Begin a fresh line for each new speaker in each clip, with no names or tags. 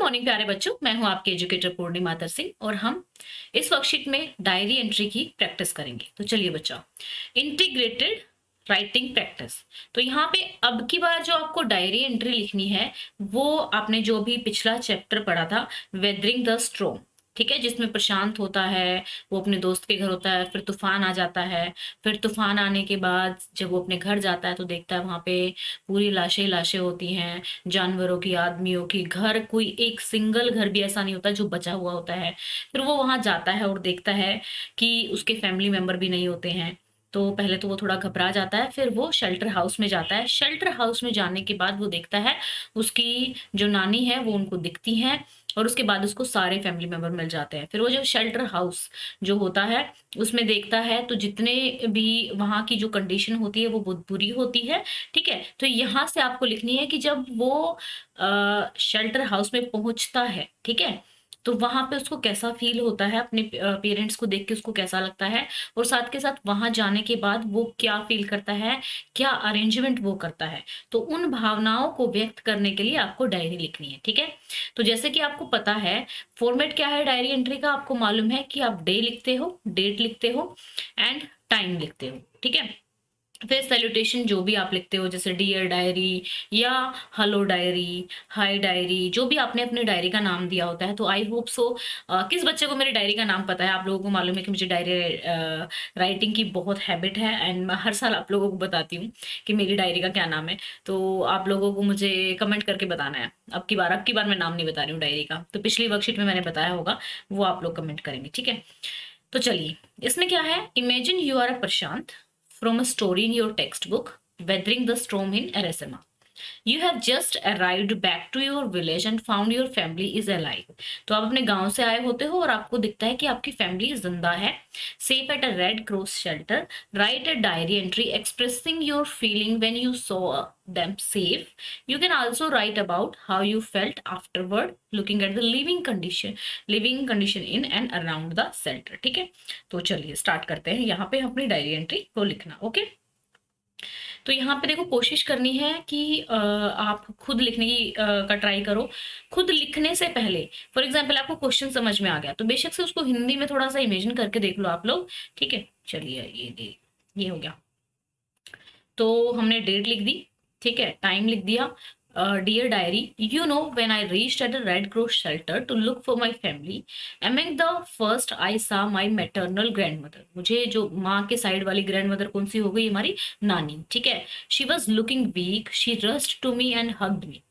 Morning प्यारे बच्चों, मैं हूं आपके एजुकेटर पूर्णिमा मातर सिंह और हम इस वर्कशीट में डायरी एंट्री की प्रैक्टिस करेंगे। तो चलिए बच्चों, इंटीग्रेटेड राइटिंग प्रैक्टिस। तो यहाँ पे अब की बार जो आपको डायरी एंट्री लिखनी है वो आपने जो भी पिछला चैप्टर पढ़ा था, वेदरिंग द स्टॉर्म, ठीक है, जिसमें प्रशांत होता है, वो अपने दोस्त के घर होता है, फिर तूफान आ जाता है। फिर तूफान आने के बाद जब वो अपने घर जाता है तो देखता है वहां पे पूरी लाशें लाशें होती हैं, जानवरों की, आदमियों की। घर, कोई एक सिंगल घर भी ऐसा नहीं होता जो बचा हुआ होता है। फिर वो वहां जाता है और देखता है कि उसके फैमिली मेंबर भी नहीं होते हैं। तो पहले तो वो थोड़ा घबरा जाता है, फिर वो शेल्टर हाउस में जाता है। शेल्टर हाउस में जाने के बाद वो देखता है उसकी जो नानी है वो उनको दिखती हैं, और उसके बाद उसको सारे फैमिली मेंबर मिल जाते हैं। फिर वो जो शेल्टर हाउस जो होता है उसमें देखता है तो जितने भी वहां की जो कंडीशन होती है वो बहुत बुरी होती है, ठीक है। तो यहाँ से आपको लिखनी है कि जब वो शेल्टर हाउस में पहुंचता है, ठीक है, तो वहां पे उसको कैसा फील होता है, अपने पेरेंट्स को देख के उसको कैसा लगता है, और साथ के साथ वहां जाने के बाद वो क्या फील करता है, क्या अरेंजमेंट वो करता है। तो उन भावनाओं को व्यक्त करने के लिए आपको डायरी लिखनी है, ठीक है। तो जैसे कि आपको पता है फॉर्मेट क्या है डायरी एंट्री का, आपको मालूम है कि आप डे लिखते हो, डेट लिखते हो एंड टाइम लिखते हो, ठीक है। फिर सैल्यूटेशन जो भी आप लिखते हो, जैसे डियर डायरी या हेलो डायरी, हाय डायरी, जो भी आपने अपनी डायरी का नाम दिया होता है। तो आई होप सो किस बच्चे को मेरी डायरी का नाम पता है। आप लोगों को मालूम है कि मुझे डायरी राइटिंग की बहुत हैबिट है एंड मैं हर साल आप लोगों को बताती हूँ कि मेरी डायरी का क्या नाम है। तो आप लोगों को मुझे कमेंट करके बताना है। अब की बार मैं नाम नहीं बता रही हूँ डायरी का, तो पिछली वर्कशीट में मैंने बताया होगा, वो आप लोग कमेंट करेंगे, ठीक है। तो चलिए, इसमें क्या है, imagine you are a Prashant from a story in your textbook, Weathering the Storm in Arizona. You have just arrived back to your village and found your family is alive. तो आप अपने गांव से आए होते हो और आपको दिखता है कि आपकी फैमिली जिंदा है। Safe at a Red Cross shelter. Write a diary entry expressing your feeling when you saw them safe. You can also write about how you felt afterward looking at the living condition in and around the shelter. ठीक है, तो चलिए start करते हैं यहाँ पे अपनी diary entry को लिखना। ओके, तो यहाँ पे देखो, कोशिश करनी है कि आप खुद लिखने की का ट्राई करो। खुद लिखने से पहले फॉर एग्जाम्पल आपको क्वेश्चन समझ में आ गया तो बेशक से उसको हिंदी में थोड़ा सा इमेजिन करके देख लो आप लोग, ठीक है। चलिए ये हो गया। तो हमने डेट लिख दी, ठीक है, टाइम लिख दिया। Dear diary, you know when I reached at the Red Cross shelter to look for my family, among the first I saw my maternal grandmother. मुझे जो माँ के साइड वाली ग्रैंडमदर कौन सी हो गई, हमारी नानी, ठीक है। She was looking weak, she rushed to me and hugged me.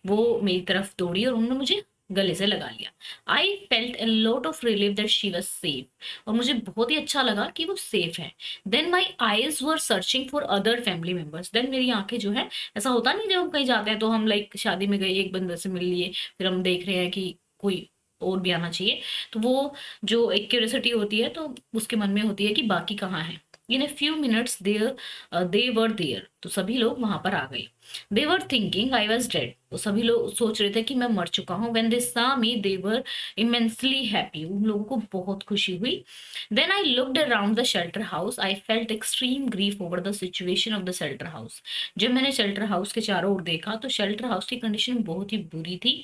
वो मेरी तरफ दौड़ी और उन्होंने मुझे गले से लगा लिया। I felt a lot of relief that she was safe, और मुझे बहुत ही अच्छा लगा कि वो सेफ है। Then my eyes were searching for other family members. Then मेरी आंखें जो है, ऐसा होता नहीं जब हम कहीं जाते हैं तो हम लाइक शादी में गए, एक बंदे से मिल लिए, फिर हम देख रहे हैं कि कोई और भी आना चाहिए, तो वो जो एक क्यूरियोसिटी होती है तो उसके मन में होती है कि बाकी कहाँ है। In a few minutes they were there, तो सभी लोग वहां पर आ गए। They were thinking I was dead, तो सभी लोग सोच रहे थे कि मैं मर चुका हूँ। व्हेन दे सा मी दे वर इमेंसली हैप्पी, उन लोगों को बहुत खुशी हुई। Then I looked around the shelter house, I felt extreme grief over the situation of the shelter house. जब मैंने शेल्टर हाउस के चारों ओर देखा तो शेल्टर हाउस की कंडीशन बहुत ही बुरी थी।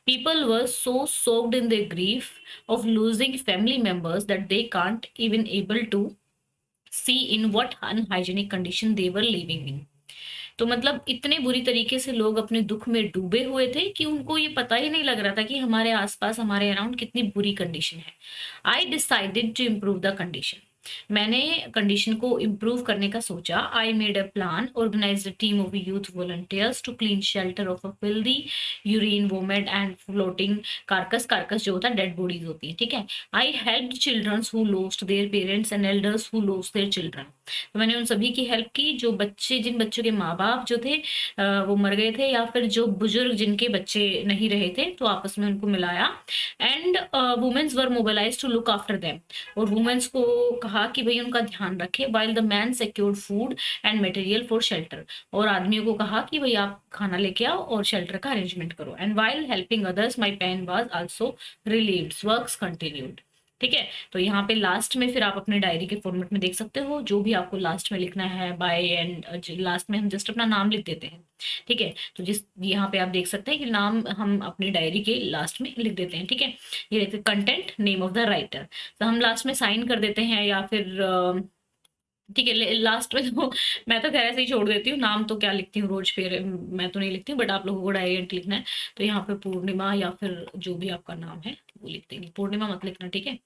People were so soaked in the grief of losing family members that they can't even able to see in what unhygienic condition they were living in. तो मतलब इतने बुरी तरीके से लोग अपने दुख में डूबे हुए थे कि उनको ये पता ही नहीं लग रहा था कि हमारे आसपास, हमारे अराउंड कितनी बुरी कंडीशन है। I decided to improve the condition, मैंने कंडीशन को इम्प्रूव करने का सोचा। I made a plan, organise a team of youth volunteers to clean shelter of a filthy urine vomit and floating carcass. Carcass जो होता है, dead bodies होती है, ठीक है। I helped childrens who lost their parents and elders who lost their children, तो मैंने उन सभी की हेल्प की जो बच्चे, जिन बच्चों के माँ बाप जो थे वो मर गए थे, या फिर जो बुजुर्ग जिनके बच्चे नहीं रहे थे, तो आपस में उनको मिलाया। And womens were mobilize to look after them, और वुमेन्स को कहा कि भाई उनका ध्यान रखे। While the man secured food and material for shelter, और आदमियों को कहा कि भाई आप खाना लेके आओ और शेल्टर का अरेंजमेंट करो। And while helping others my pain was also relieved, works continued, ठीक है? तो यहाँ पे लास्ट में फिर आप अपने डायरी के फॉर्मेट में देख सकते हो, जो भी आपको लास्ट में लिखना है बाय एंड लास्ट में हम जस्ट अपना नाम लिख देते हैं, ठीक है? तो जिस यहाँ पे आप देख सकते हैं कि नाम हम अपनी डायरी के लास्ट में लिख देते हैं, ठीक है? ये लिखते हैं content, name of the writer. तो हम लास्ट में साइन कर देते हैं या फिर ठीक है, लास्ट में तो मैं तो खैर ऐसे ही छोड़ देती हूँ, नाम तो क्या लिखती हूँ रोज, फिर मैं तो नहीं लिखती हूँ, बट आप लोगों को डायरी एंट्री लिखना है तो यहाँ पे पूर्णिमा या फिर जो भी आपका नाम है वो लिख देंगे, पूर्णिमा मत लिखना, ठीक है?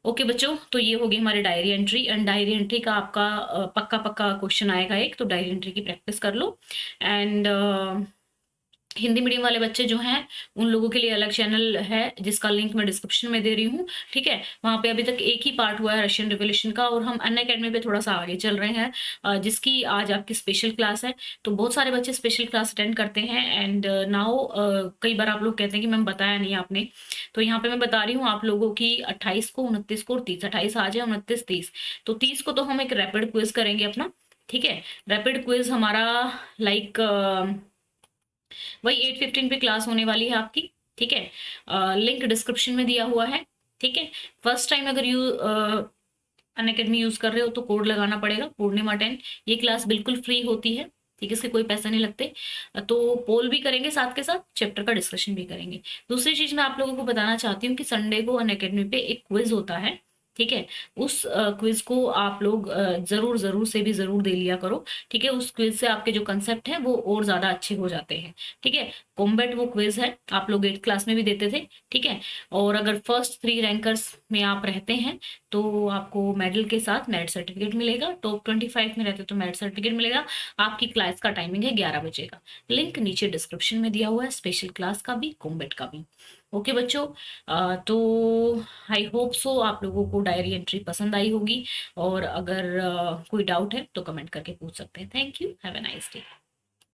ओके बच्चों, तो ये होगी हमारी diary entry. And diary entry का आपका पक्का पक्का क्वेश्चन आएगा एक, तो डायरी एंट्री की प्रैक्टिस कर लो। एंड हिंदी मीडियम वाले बच्चे जो हैं उन लोगों के लिए अलग चैनल है जिसका लिंक मैं डिस्क्रिप्शन में दे रही हूँ, ठीक है? वहाँ पे अभी तक एक ही पार्ट हुआ है रशियन रिवोल्यूशन का, और हम अनअकैडमी पे थोड़ा सा आगे चल रहे हैं, जिसकी आज आपकी स्पेशल क्लास है। तो बहुत सारे बच्चे स्पेशल क्लास अटेंड करते हैं। एंड नाउ कई बार आप लोग कहते हैं कि मैम बताया नहीं आपने, तो यहाँ पे मैं बता रही हूँ आप लोगों की 28 को, 29 को और 30, 28 आज है, 29 30। तो 30 को तो हम एक रैपिड क्विज करेंगे अपना, ठीक है? रैपिड क्विज हमारा लाइक वही 8:15 पे क्लास होने वाली है आपकी, ठीक है? लिंक डिस्क्रिप्शन में दिया हुआ है, ठीक है? फर्स्ट टाइम अगर यू अनअकैडमी यूज कर रहे हो तो कोड लगाना पड़ेगा पूर्णिमा 10। ये क्लास बिल्कुल फ्री होती है, ठीक है? इसके कोई पैसे नहीं लगते। तो पोल भी करेंगे, साथ के साथ चैप्टर का डिस्कशन भी करेंगे। दूसरी चीज मैं आप लोगों को बताना चाहती हूँ कि संडे को अनअकैडमी पे एक क्विज होता है, ठीक है? उस क्विज को आप लोग जरूर जरूर से भी जरूर दे लिया करो, ठीक है? उस क्विज से आपके जो कंसेप्ट है वो और ज्यादा अच्छे हो जाते हैं, ठीक है? कॉम्बैट वो क्विज है, आप लोग 8th क्लास में भी देते थे, ठीक है? और अगर फर्स्ट 3 रैंकर्स में आप रहते हैं तो आपको मेडल के साथ मेरिट सर्टिफिकेट मिलेगा। टॉप 25 में रहते तो मेरिट सर्टिफिकेट मिलेगा। आपकी क्लास का टाइमिंग है 11 बजे का। लिंक नीचे डिस्क्रिप्शन में दिया हुआ है, स्पेशल क्लास का भी, कॉम्बैट का भी। ओके बच्चों, तो आई होप सो आप लोगों को डायरी एंट्री पसंद आई होगी, और अगर कोई डाउट है तो कमेंट करके पूछ सकते हैं। Thank you, have a nice day.